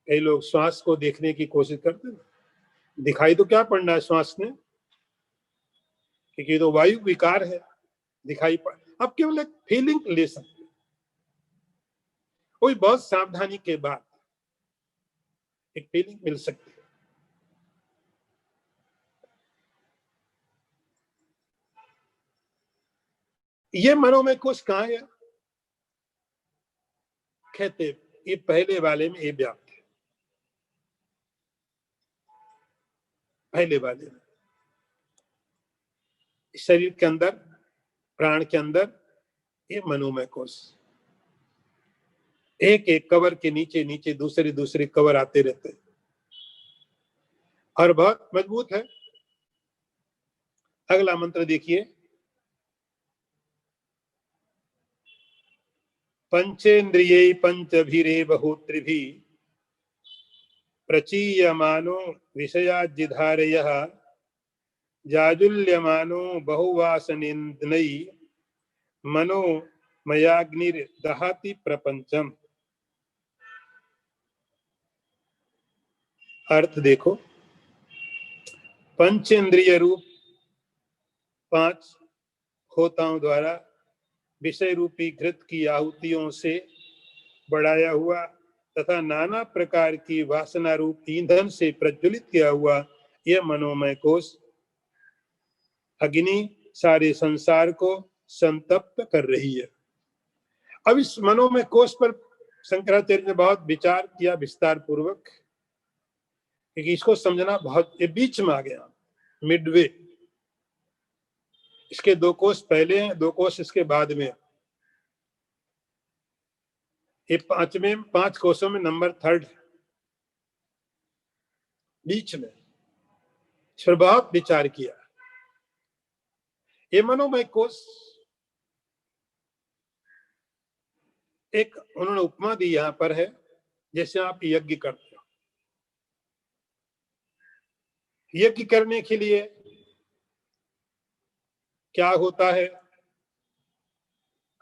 कई लोग श्वास को देखने की कोशिश करते हैं, दिखाई तो क्या पड़ना है श्वास ने, क्योंकि तो वायु विकार है, दिखाई पड़। अब केवल एक फीलिंग ले सकते, कोई बहुत सावधानी के बाद एक फीलिंग मिल सकती है। ये मनोमय कोश कहाँ है? कहते ये पहले वाले में ये व्याप्त है, पहले वाले में, शरीर के अंदर, प्राण के अंदर, ये मनोमय कोश एक एक कवर के नीचे नीचे दूसरे दूसरे कवर आते रहते हैं, और बहुत मजबूत है। अगला मंत्र देखिए, पंचेन्द्रिये पंचभिरे बहुत्रिभि प्रचीयमानो विषयाजिधारयः जाजुल्यमानो बहुवासनेन्द्रै मनो मयाग्निर्दहति प्रपंचम। अर्थ देखो, पंचेंद्रिय रूप 5 होताओं द्वारा विषय रूपी घृत की आहुतियों से बढ़ाया हुआ तथा नाना प्रकार की वासना रूप ईंधन से प्रज्वलित किया हुआ यह मनोमय कोश अग्नि सारे संसार को संतप्त कर रही है। अब इस मनोमय कोश पर शंकराचार्य ने बहुत विचार किया विस्तार पूर्वक, क्योंकि इसको समझना बहुत, ये बीच में आ गया, मिडवे। इसके 2 कोष पहले हैं, 2 कोष इसके बाद में। ये 5 कोषों में नंबर 3 बीच में। इस पर बहुत विचार किया। ये मनोमय कोष, एक उन्होंने उपमा दी यहां पर है, जैसे आप यज्ञ करते हो। यज्ञ करने के लिए क्या होता है?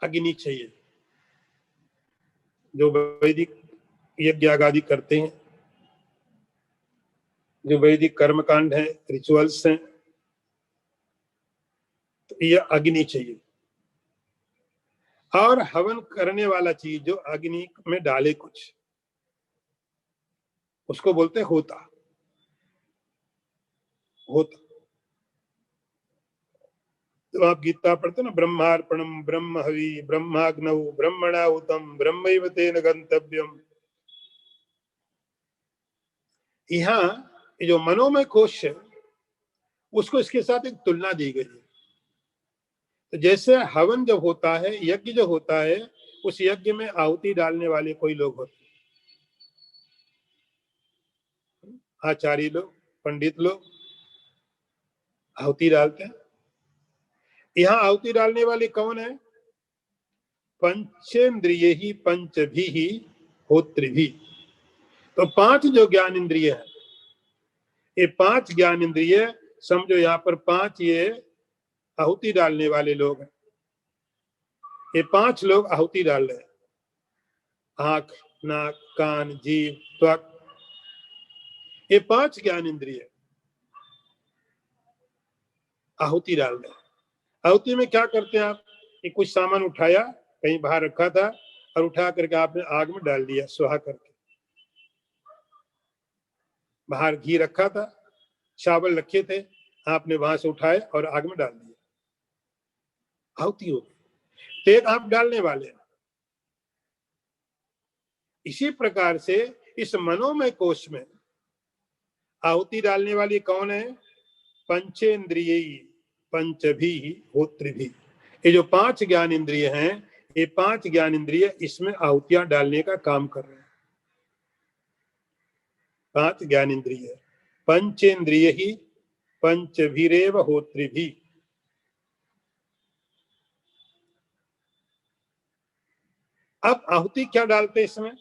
अग्नि चाहिए। जो वैदिक यज्ञ आदि करते हैं, जो वैदिक कर्मकांड है, रिचुअल्स हैं, तो यह अग्नि चाहिए। और हवन करने वाला चीज जो अग्नि में डाले कुछ, उसको बोलते हैं होता। होता तो आप गीता पढ़ते ना, ब्रह्मार्पणम ब्रह्म हवि ब्रह्माग्नौ ब्रह्मणाहुतम ब्रह्मैव तेन गंतव्यम। यहाँ जो मनोमय कोश है, उसको इसके साथ एक तुलना दी गई है। तो जैसे हवन जब होता है, यज्ञ जो होता है, उस यज्ञ में आहुति डालने वाले कोई लोग होते हैं, आचार्य लोग, पंडित लोग आहुति डालते हैं। यहाँ आहुति डालने वाले कौन है? पंचेंद्रिय ही पंचभी ही होत्रिभी। तो 5 जो ज्ञान इंद्रिय है, ये 5 ज्ञान इंद्रिय समझो, यहाँ पर 5 ये आहुति डालने वाले लोग हैं। ये 5 लोग आहुति डाल रहे हैं। आंख, नाक, कान, जीभ, त्वक, ये 5 ज्ञान इंद्रिय आहुति डाल रहे हैं। आहुति में क्या करते हैं आप? ये कुछ सामान उठाया, कहीं बाहर रखा था, और उठा करके आपने आग में डाल दिया, सुहा करके। बाहर घी रखा था, चावल रखे थे, आपने वहां से उठाए और आग में डाल दिया, आहुति हो गई। तेल आप डालने वाले हैं। इसी प्रकार से इस मनोमय कोश में आहुति डालने वाली कौन है? पंचेंद्रिय पंचभी होत्रिभी। ये जो 5 ज्ञान इंद्रिय हैं, ये 5 ज्ञान इंद्रिय इसमें आहुतियां डालने का काम कर रहे हैं। 5 ज्ञान इंद्रिय, पंचेंद्रिय ही पंचभीरेव होत्रिभी। अब आहुति क्या डालते हैं इसमें?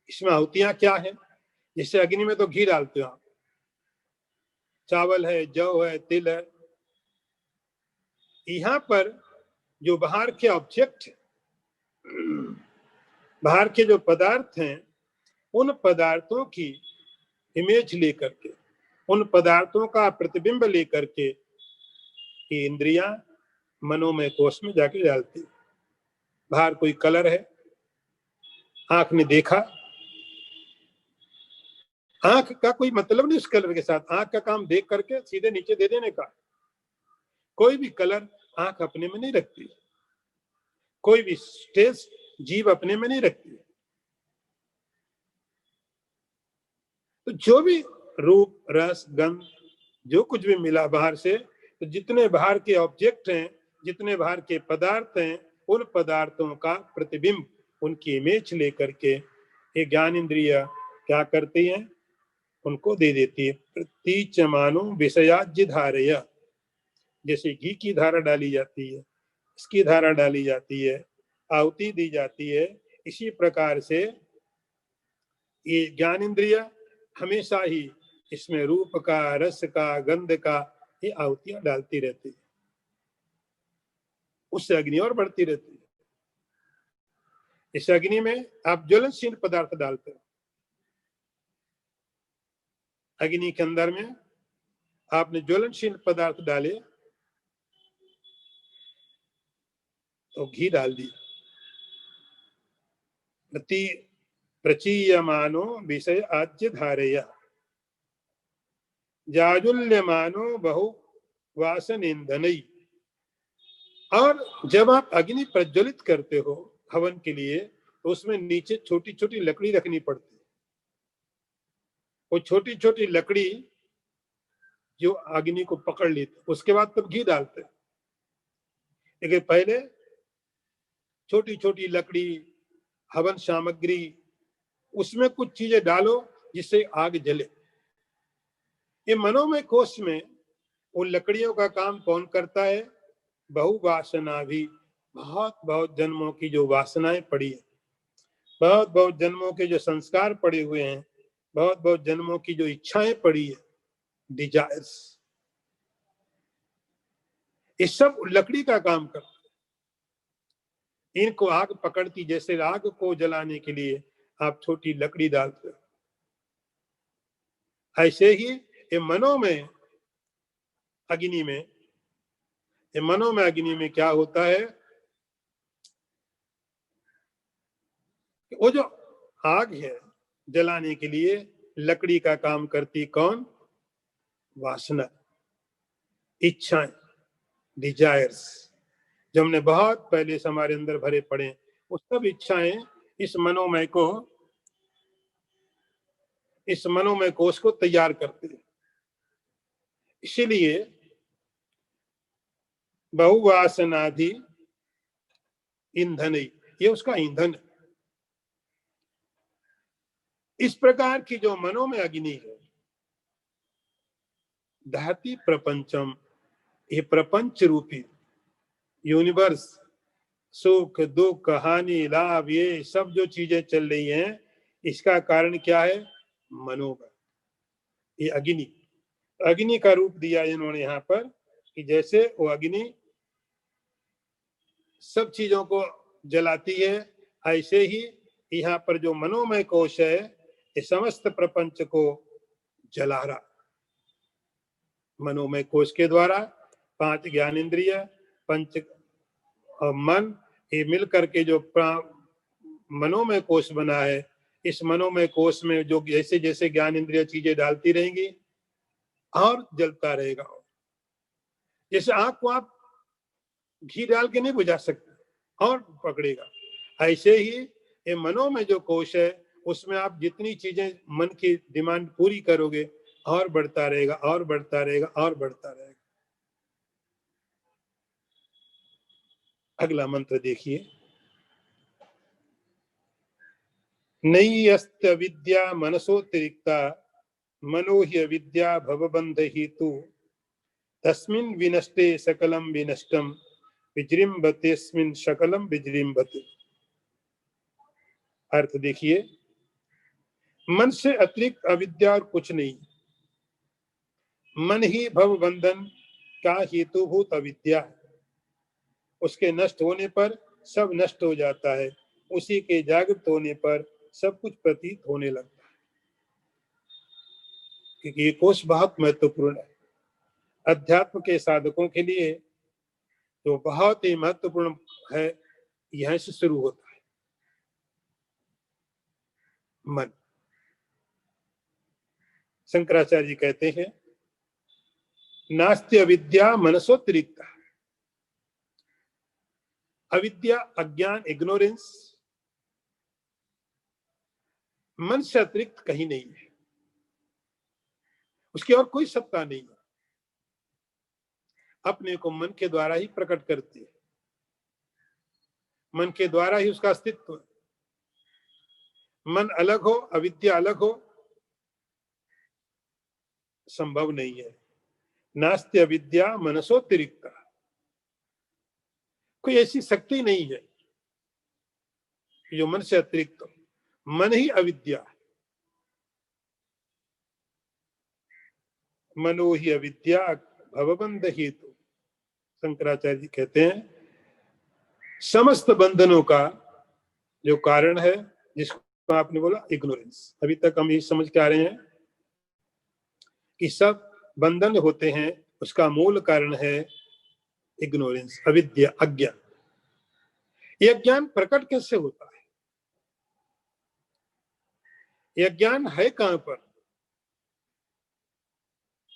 इसमें आहुतियां क्या है? जैसे अग्नि में तो घी डालते हो आप, चावल है, जौ है, तिल है। यहां पर जो बाहर के ऑब्जेक्ट, बाहर के जो पदार्थ हैं, उन पदार्थों की इमेज लेकर के, उन पदार्थों का प्रतिबिंब लेकर के ये इंद्रियां मनोमय कोश में जाके डालती। बाहर कोई कलर है, आंख ने देखा, आंख का कोई मतलब नहीं उस कलर के साथ, आंख का काम देख करके सीधे नीचे दे देने का। कोई भी कलर आंख अपने में नहीं रखती, कोई भी टेस्ट जीभ अपने में नहीं रखती। तो जो भी रूप, रस, गंध, जो कुछ भी मिला बाहर से, तो जितने बाहर के ऑब्जेक्ट हैं, जितने बाहर के पदार्थ हैं, उन पदार्थों का प्रतिबिंब, उनकी इमेज लेकर के ये ज्ञान इंद्रिय क्या करती हैं? उनको दे देती है। प्रतीचमानो विषयाज्य धारय, जैसे घी की धारा डाली जाती है, इसकी धारा डाली जाती है, आहुति दी जाती है, इसी प्रकार से ये ज्ञान इंद्रिय हमेशा ही इसमें रूप का, रस का, गंध का ये आहुतियां डालती रहती है, उससे अग्नि और बढ़ती रहती है। इस अग्नि में आप ज्वलनशील पदार्थ डालते हो, अग्नि के अंदर में आपने ज्वलनशील पदार्थ डाले तो घी डाल दिया, प्रचीयमानो विषय आज्य धारया जाजुल्यमानो बहु वासन ईंधनई। और जब आप अग्नि प्रज्वलित करते हो हवन के लिए तो उसमें नीचे छोटी छोटी लकड़ी रखनी पड़ती है। वो छोटी छोटी लकड़ी जो अग्नि को पकड़ लेती, उसके बाद तब घी डालते हैं। लेकिन पहले छोटी छोटी लकड़ी, हवन सामग्री, उसमें कुछ चीजें डालो जिससे आग जले। ये मनोमय कोश में उन लकड़ियों का काम कौन करता है? बहुवासना भी, बहुत बहुत जन्मों की जो वासनाएं पड़ी है, बहुत बहुत जन्मों के जो संस्कार पड़े हुए हैं, बहुत बहुत जन्मों की जो इच्छाएं पड़ी है, डिजायर्स, ये सब लकड़ी का काम करता है। इनको आग पकड़ती, जैसे आग को जलाने के लिए आप छोटी लकड़ी डालते हो, ऐसे ही ये मनोमय अग्नि में, ये मनोमय अग्नि में क्या होता है? वो जो आग है जलाने के लिए लकड़ी का काम करती कौन? वासना, इच्छाएं, डिजायर्स, जो हमने बहुत पहले से हमारे अंदर भरे पड़े, वो सब इच्छाएं इस मनोमय कोश को तैयार करते हैं। इसीलिए बहुवासनाधि ईंधन, ये उसका ईंधन है। इस प्रकार की जो मनोमय अग्नि है, दहती प्रपंचम, ये प्रपंच रूपी यूनिवर्स, सुख दुख हानि लाभ, ये सब जो चीजें चल रही हैं, इसका कारण क्या है? मनोबल। ये अग्नि, अग्नि का रूप दिया इन्होंने यहाँ पर कि जैसे वो अग्नि सब चीजों को जलाती है, ऐसे ही यहाँ पर जो मनोमय कोश है ये समस्त प्रपंच को जला रहा। मनोमय कोश के द्वारा 5 ज्ञानेंद्रिय, पंच और मन, ये मिल करके जो मनोमय कोश बना है, इस मनोमय कोश में जो जैसे जैसे ज्ञान इंद्रिय चीजें डालती रहेंगी और जलता रहेगा। जैसे आग को आप घी डाल के नहीं बुझा सकते और पकड़ेगा, ऐसे ही ये मनोमय जो कोश है उसमें आप जितनी चीजें मन की डिमांड पूरी करोगे और बढ़ता रहेगा और बढ़ता रहेगा और बढ़ता रहेगा। अगला मंत्र देखिए, नई अस्त विद्या मनसोतिरिक्ता मनो हि अविद्या भवबंध हेतु तस्मिन् विनष्टे सकलम विनष्टम विजृंभतेस्मिन् सकलम विजृंभते। अर्थ देखिए, मन से अतिरिक्त अविद्या और कुछ नहीं, मन ही भव बंधन का हेतुभूत अविद्या है। उसके नष्ट होने पर सब नष्ट हो जाता है, उसी के जागृत होने पर सब कुछ प्रतीत होने लगता है। क्योंकि ये कोश बहुत महत्वपूर्ण है अध्यात्म के साधकों के लिए, तो बहुत ही महत्वपूर्ण है। यहीं से शुरू होता है मन। शंकराचार्य जी कहते हैं, नास्ति अविद्या मनसोतिरिक्त। अविद्या, अज्ञान, इग्नोरेंस मन से अतिरिक्त कहीं नहीं है, उसकी और कोई सत्ता नहीं है, अपने को मन के द्वारा ही प्रकट करती है, मन के द्वारा ही उसका अस्तित्व है। मन अलग हो, अविद्या अलग हो, संभव नहीं है। नास्ति अविद्या मनसोतिरिक्त, कोई ऐसी शक्ति नहीं है जो मन से अतिरिक्त हो। मन ही अविद्या है, मनो ही अविद्या भवबंध हेतु। शंकराचार्य जी कहते हैं समस्त बंधनों का जो कारण है, जिसको आपने बोला इग्नोरेंस, अभी तक हम ये समझ के आ रहे हैं कि सब बंधन होते हैं, उसका मूल कारण है इग्नोरेंस, अविद्या, अज्ञान। यह ज्ञान प्रकट कैसे होता है? यह ज्ञान है कहां पर?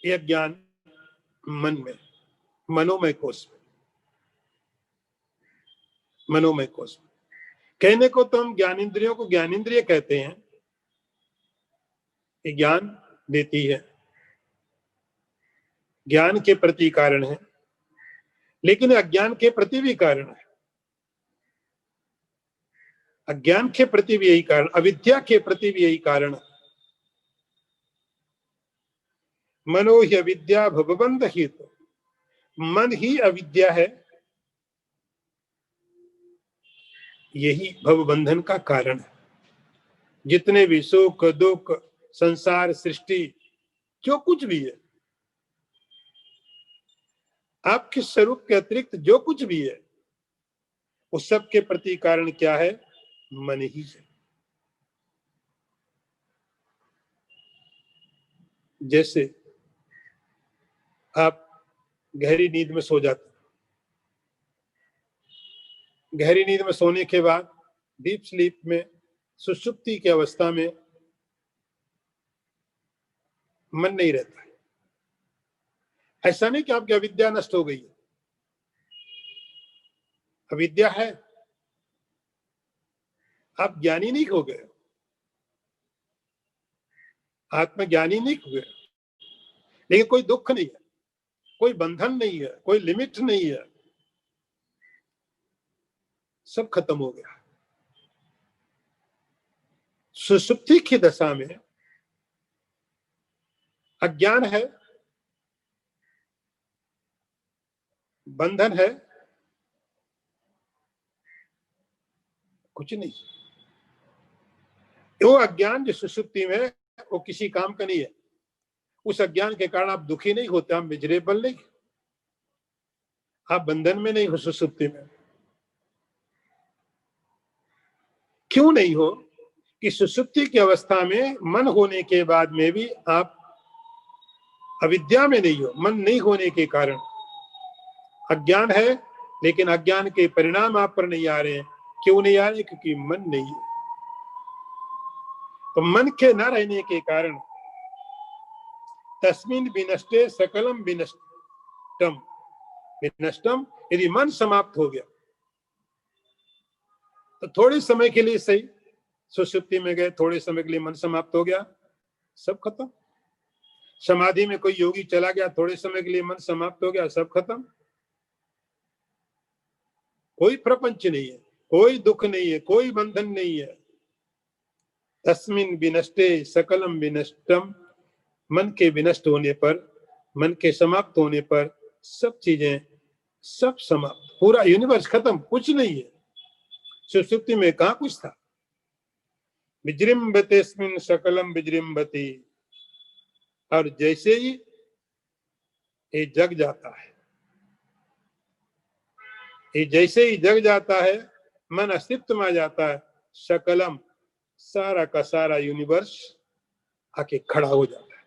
यह ज्ञान मन में, मनोमय कोश में। मनोमय कोश में कहने को तो हम ज्ञानेंद्रियों को ज्ञानेंद्रिय कहते हैं, ये ज्ञान देती है, ज्ञान के प्रति कारण है, लेकिन अज्ञान के प्रति भी कारण है। अज्ञान के प्रति भी यही कारण, अविद्या के प्रति भी यही कारण है। मनो ही अविद्या भवबंध ही, तो मन ही अविद्या है, यही भवबंधन का कारण है। जितने भी सुख दुख, संसार, सृष्टि, जो कुछ भी है, आपके स्वरूप के अतिरिक्त जो कुछ भी है, उस सब के प्रति कारण क्या है? मन ही है। जैसे आप गहरी नींद में सो जाते, गहरी नींद में सोने के बाद डीप स्लीप में, सुषुप्ति की अवस्था में मन नहीं रहता है। ऐसा नहीं कि आपकी अविद्या नष्ट हो गई है, अविद्या है, आप ज्ञानी नहीं हो गए, आत्मज्ञानी नहीं हो गए, लेकिन कोई दुख नहीं है, कोई बंधन नहीं है, कोई लिमिट नहीं है, सब खत्म हो गया। सुषुप्ति की दशा में अज्ञान है, बंधन है, कुछ नहीं। वो अज्ञान जो सुषुप्ति में, वो किसी काम का नहीं है। उस अज्ञान के कारण आप दुखी नहीं होते, आप मिजरेबल नहीं, आप बंधन में नहीं हो सुषुप्ति में। क्यों नहीं हो? कि सुषुप्ति की अवस्था में मन होने के बाद में भी आप अविद्या में नहीं हो। मन नहीं होने के कारण अज्ञान है, लेकिन अज्ञान के परिणाम आप पर नहीं आ रहे हैं। क्यों नहीं आ रहे? क्योंकि मन नहीं है। तो मन के न रहने के कारण तस्मिन् विनष्टे सकलम विनष्टम। विनष्टम, यदि मन समाप्त हो गया तो थोड़े समय के लिए सही, सुषुप्ति में गए, थोड़े समय के लिए मन समाप्त हो गया, सब खत्म। समाधि में कोई योगी चला गया, थोड़े समय के लिए मन समाप्त हो गया, सब खत्म। कोई प्रपंच नहीं है, कोई दुख नहीं है, कोई बंधन नहीं है। तस्मिन् विनष्टे सकलम विनष्टम। मन के विनष्ट होने पर, मन के समाप्त होने पर सब चीजें सब समाप्त, पूरा यूनिवर्स खत्म, कुछ नहीं है। सुषुप्ति में कहां कुछ था? विजृंभतेस्मिन् सकलम विजृंभति। और जैसे ही ये जग जाता है, ये जैसे ही जग जाता है, मन अस्तित्व में आ जाता है, सकलम, सारा का सारा यूनिवर्स आके खड़ा हो जाता है।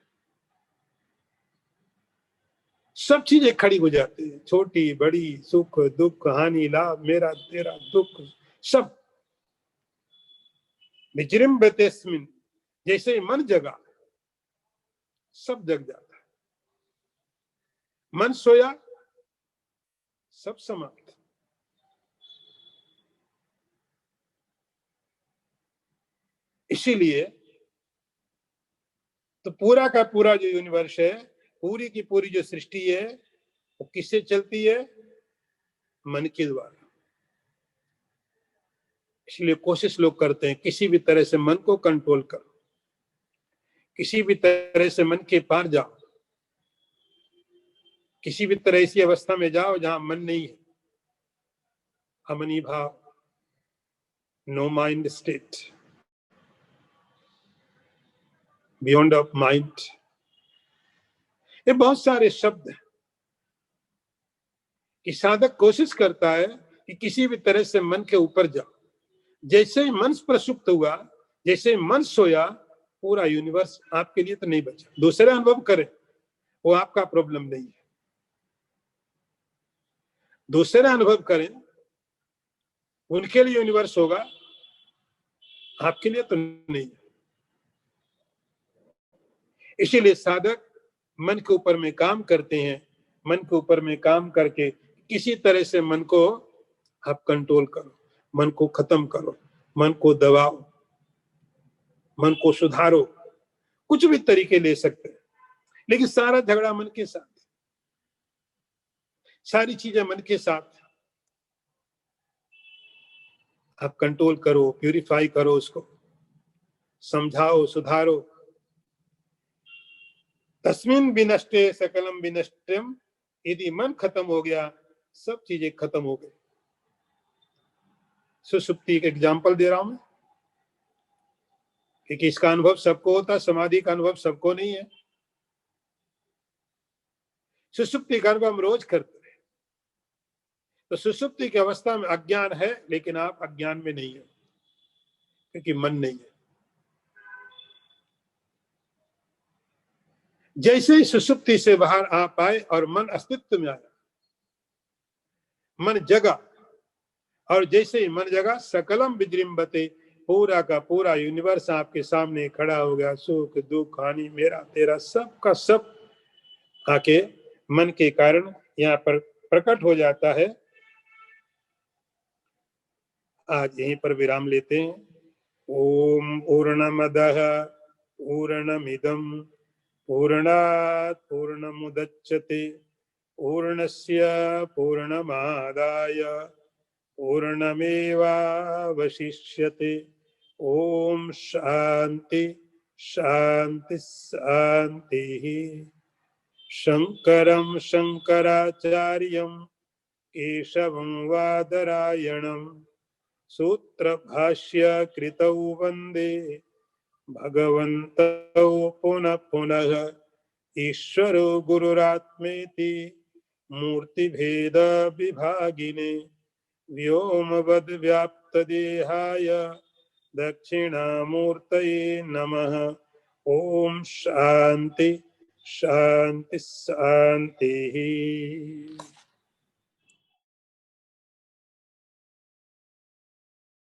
सब चीजें खड़ी हो जाती है, छोटी बड़ी, सुख दुख, हानि लाभ, मेरा तेरा, दुख, सब। विजृंभतेस्मिन्, जैसे मन जगा, सब जग जाता है। मन सोया, सब समाप्त। इसीलिए तो पूरा का पूरा जो यूनिवर्स है, पूरी की पूरी जो सृष्टि है, वो किससे चलती है? मन के द्वारा। इसलिए कोशिश लोग करते हैं किसी भी तरह से मन को कंट्रोल करो, किसी भी तरह से मन के पार जाओ, किसी भी तरह ऐसी अवस्था में जाओ जहां मन नहीं है, अमनी भाव, no mind state, beyond of mind. ये बहुत सारे शब्द हैं कि साधक कोशिश करता है कि किसी भी तरह से मन के ऊपर जाओ। जैसे ही मन प्रसुप्त हुआ, जैसे ही मन सोया, पूरा यूनिवर्स आपके लिए तो नहीं बचा। दूसरे अनुभव करें, वो आपका प्रॉब्लम नहीं है। दूसरे अनुभव करें, उनके लिए यूनिवर्स होगा, आपके लिए तो नहीं। इसीलिए साधक मन के ऊपर में काम करते हैं। मन के ऊपर में काम करके किसी तरह से मन को आप कंट्रोल करो, मन को खत्म करो, मन को दबाओ, मन को सुधारो। कुछ भी तरीके ले सकते हैं, लेकिन सारा झगड़ा मन के साथ, सारी चीजें मन के साथ। आप कंट्रोल करो, प्यूरिफाई करो, उसको समझाओ, सुधारो। तस्मिन विनष्टे सकलम विनष्टम। यदि मन खत्म हो गया, सब चीजें खत्म हो गई। सुसुप्ति का एग्जाम्पल दे रहा हूं मैं, क्योंकि इसका अनुभव सबको होता है, समाधि का अनुभव सबको नहीं है। सुसुप्ति का अनुभव हम रोज करते हैं। तो सुसुप्ति की अवस्था में अज्ञान है, लेकिन आप अज्ञान में नहीं है, क्योंकि मन नहीं है। जैसे ही सुसुप्ति से बाहर आप आए और मन अस्तित्व में आया, मन जगा, और जैसे ही मन जगा, सकलम विजृंभते, पूरा का पूरा यूनिवर्स आपके सामने खड़ा हो गया। सुख दुख हानि मेरा तेरा सब का सब आके मन के कारण यहाँ पर प्रकट हो जाता है। आज यहीं पर विराम लेते हैं। ओम पूर्णमदः पूर्णमिदं पूर्णात् पूर्णमुदच्यते पूर्णस्य पूर्णमादाय पूर्णमेवावशिष्यते। ओम शांति शांति शांतिः। शंकरं शंकराचार्यं केशवं वादरायणं सूत्रभाष्य कृतौ वंदे भगवन्तौ पुनः पुनः। ईश्वरो गुरुरात्मेति मूर्तिभेद विभागिने व्योमवद् व्याप्तदेहाय दक्षिणामूर्तये नमः। ओम शांति शांति शांति।